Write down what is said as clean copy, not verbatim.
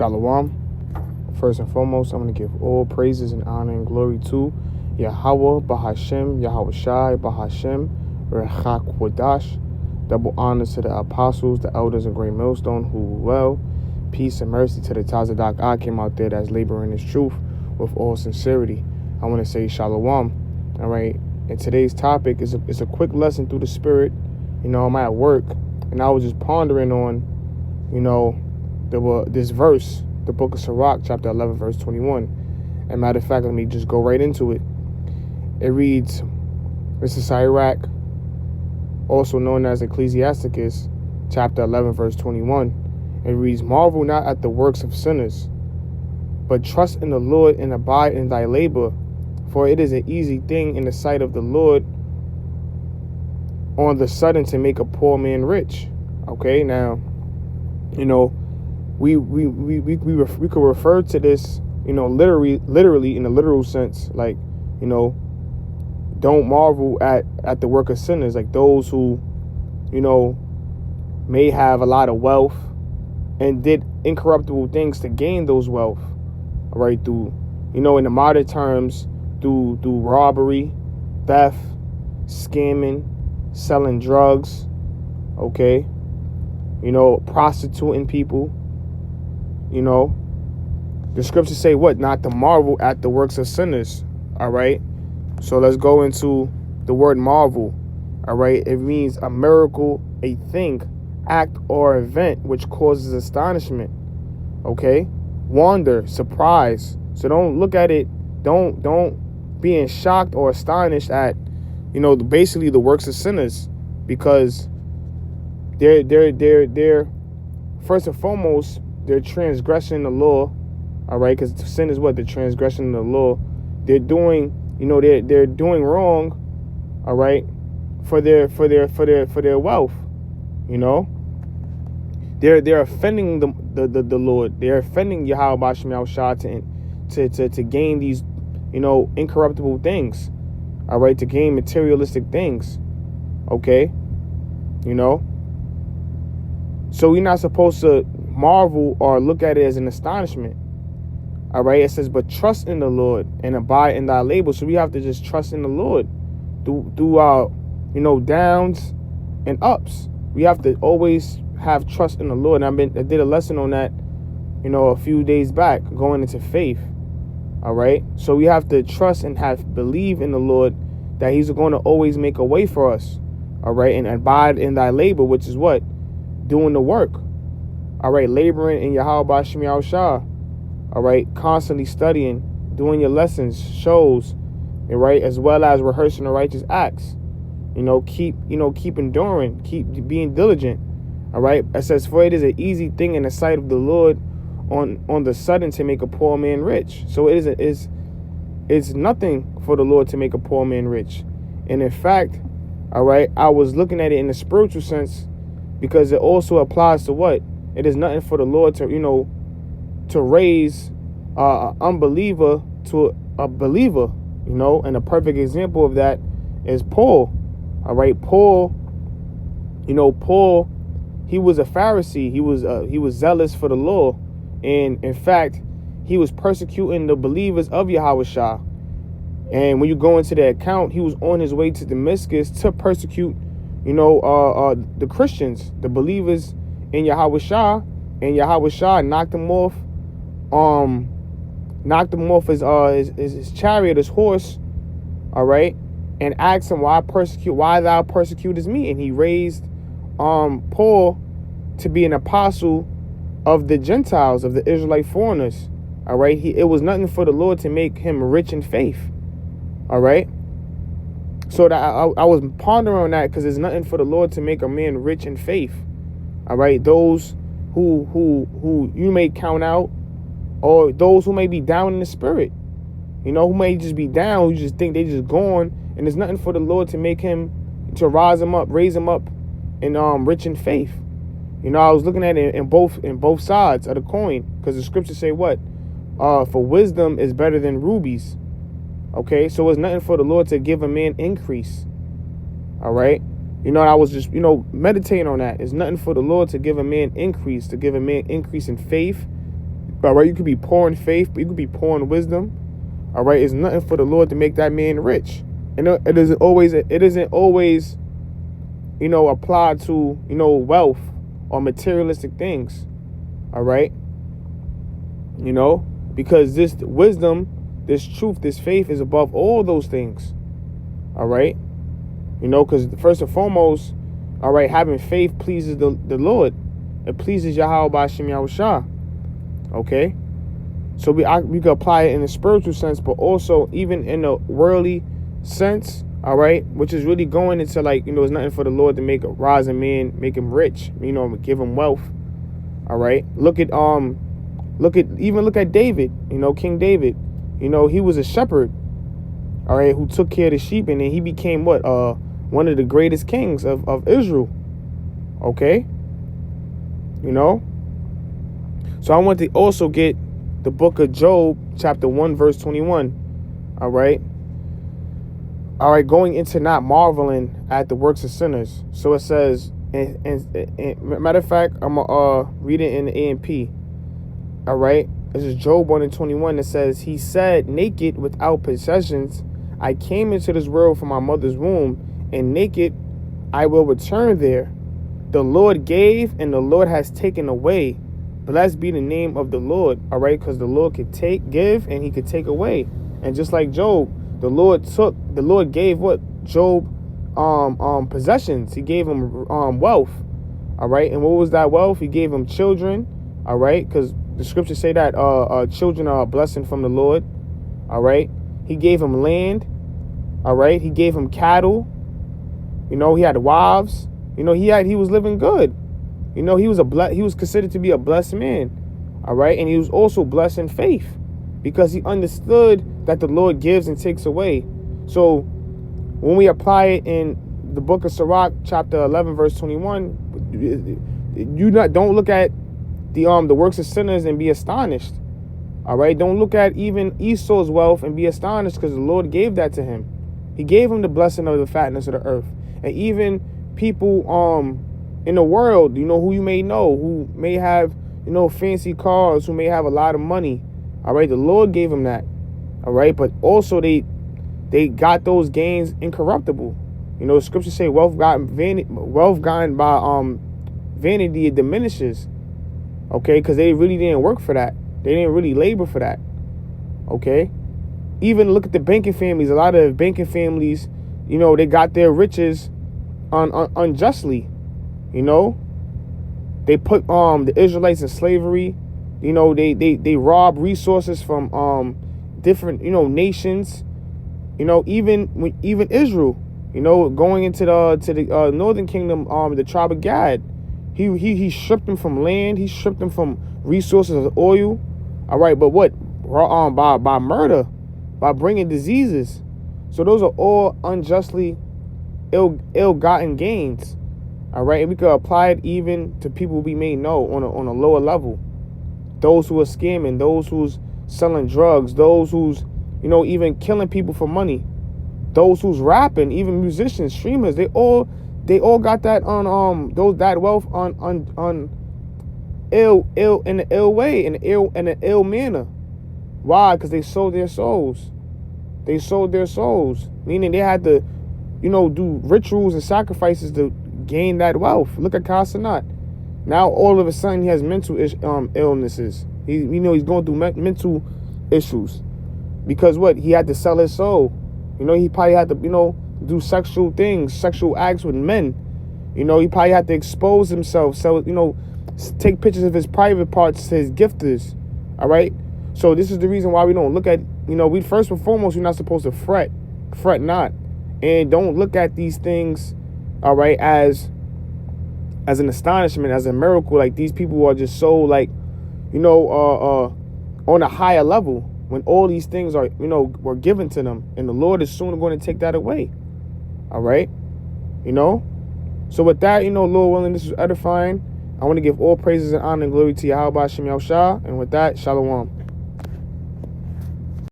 Shalom. First and foremost, I'm going to give all praises and honor and glory to Yahweh, Bahashem, Yahweh Shai, Bahashem, Rechak Wadash. Double honors to the apostles, the elders of Great Millstone who well. Peace and mercy to the Tazadak I came out there that's laboring this truth with all sincerity. I want to say Shalom. All right. And today's topic is a quick lesson through the Spirit. I'm at work and I was just pondering on, this verse, the book of Sirach, chapter 11, verse 21. And matter of fact, let me just go right into it. It reads, this is Sirach, also known as Ecclesiasticus, chapter 11, verse 21. It reads, marvel not at the works of sinners, but trust in the Lord and abide in thy labor, for it is an easy thing in the sight of the Lord on the sudden to make a poor man rich. Okay, now, we could refer to this, literally in a literal sense, like, don't marvel at the work of sinners, like those who, may have a lot of wealth and did incorruptible things to gain those wealth, all right, through, in the modern terms, through robbery, theft, scamming, selling drugs, okay, prostituting people. The scriptures say what? Not to marvel at the works of sinners. All right. So let's go into the word marvel. All right. It means a miracle, a thing, act, or event which causes astonishment. Okay. Wonder, surprise. So don't look at it. Don't being shocked or astonished at, basically the works of sinners, because they're first and foremost, they're transgressing the law, all right? Because sin is what? The transgression of the law. They're doing, they're doing wrong, all right, for their wealth, They're offending the Lord. They're offending Yahweh B'Shem Yahushua to gain these, incorruptible things, all right, to gain materialistic things, okay, So we're not supposed to marvel or look at it as an astonishment. All right. It says, but trust in the Lord and abide in thy labor. So we have to just trust in the Lord through our, downs and ups. We have to always have trust in the Lord. And I did a lesson on that, a few days back, going into faith. All right. So we have to trust and believe in the Lord that he's going to always make a way for us. All right. And abide in thy labor, which is what? Doing the work. All right, laboring in Yahweh B'Shem Yahushua. All right, constantly studying, doing your lessons, shows, all right, as well as rehearsing the righteous acts. Keep enduring, keep being diligent. All right, it says, for it is an easy thing in the sight of the Lord on the sudden to make a poor man rich. So it's nothing for the Lord to make a poor man rich. And in fact, all right, I was looking at it in the spiritual sense, because it also applies to what? It is nothing for the Lord to raise an unbeliever to a believer, and a perfect example of that is Paul. All right, Paul, Paul, he was a Pharisee. He was zealous for the law, and in fact, he was persecuting the believers of Yahushua. And when you go into the account, he was on his way to Damascus to persecute, the Christians, the believers in Yahushua, and Yahushua knocked him off his chariot, his horse, all right, and asked him, why thou persecutest me? And he raised Paul to be an apostle of the Gentiles, of the Israelite foreigners, all right. It was nothing for the Lord to make him rich in faith, all right. So that I was pondering on that, because there's nothing for the Lord to make a man rich in faith. All right, those who you may count out, or those who may be down in the spirit, who may just be down, who just think they just gone, and there's nothing for the Lord to make him, to raise him up, and rich in faith. I was looking at it in both sides of the coin, because the scriptures say what? For wisdom is better than rubies. Okay, so it's nothing for the Lord to give a man increase. All right. I was just, meditating on that. It's nothing for the Lord to give a man increase in faith, All right, you could be poor in faith, but you could be poor in wisdom. All right, it's nothing for the Lord to make that man rich. And it isn't always, applied to, wealth or materialistic things. All right, because this wisdom, this truth, this faith is above all those things. All right, because first and foremost, all right, having faith pleases the Lord. It pleases Yahweh B'Shem Yahushua. Okay, so we could apply it in a spiritual sense, but also even in a worldly sense. All right, which is really going into it's nothing for the Lord to make a rising man, make him rich. Give him wealth. All right, look at David. King David. He was a shepherd. All right, who took care of the sheep, and then he became one of the greatest kings of Israel. Okay, So I want to also get the book of Job, chapter 1, verse 21. All right, going into not marveling at the works of sinners. So it says, and matter of fact, I'm gonna read it in the AMP. All right, this is Job 1 and 21. It says, he said, naked without possessions, I came into this world from my mother's womb, and naked I will return there. The Lord gave, and the Lord has taken away. Blessed be the name of the Lord. All right, because the Lord could give, and he could take away. And just like Job, the Lord gave what? Job possessions. He gave him wealth. All right, and what was that wealth? He gave him children. All right, because the scriptures say that children are a blessing from the Lord. All right, he gave him land. All right, he gave him cattle. He had wives. He was living good. He was considered to be a blessed man. All right, and he was also blessed in faith because he understood that the Lord gives and takes away. So when we apply it in the book of Sirach, chapter 11, verse 21, don't look at the works of sinners and be astonished. All right, don't look at even Esau's wealth and be astonished, because the Lord gave that to him. He gave him the blessing of the fatness of the earth. And even people in the world, who you may know, who may have fancy cars, who may have a lot of money. All right, the Lord gave them that. All right, but also they got those gains incorruptible. The scriptures say wealth gotten by vanity, it diminishes. Okay, because they really didn't work for that. They didn't really labor for that. Okay, even look at the banking families. A lot of banking families, they got their riches unjustly. They put the Israelites in slavery. They rob resources from different nations. Even Israel. Going into the northern kingdom, the tribe of Gad, he stripped them from land. He stripped them from resources of oil. All right, but what? By murder, by bringing diseases. So those are all unjustly ill-gotten gains. All right, and we could apply it even to people we may know on a lower level. Those who are scamming, those who's selling drugs, those who's even killing people for money, those who's rapping, even musicians, streamers. They all got that on that wealth on ill in an ill way, in an ill manner. Why? Because they sold their souls. They sold their souls, meaning they had to do rituals and sacrifices to gain that wealth. Look at Casanat. Now all of a sudden he has mental illnesses. He's going through mental issues because what? He had to sell his soul. He probably had to do sexual things, sexual acts with men. He probably had to expose himself, take pictures of his private parts to his gifters. All right, so this is the reason why we don't look at we first and foremost, we're not supposed to fret not, and don't look at these things, all right, as an astonishment, as a miracle. Like these people are just so on a higher level when all these things are were given to them, and the Lord is soon going to take that away. All right, so with that, Lord willing, this is edifying. I want to give all praises and honor and glory to Yahweh B'Shem Yahushua, and with that, Shalom.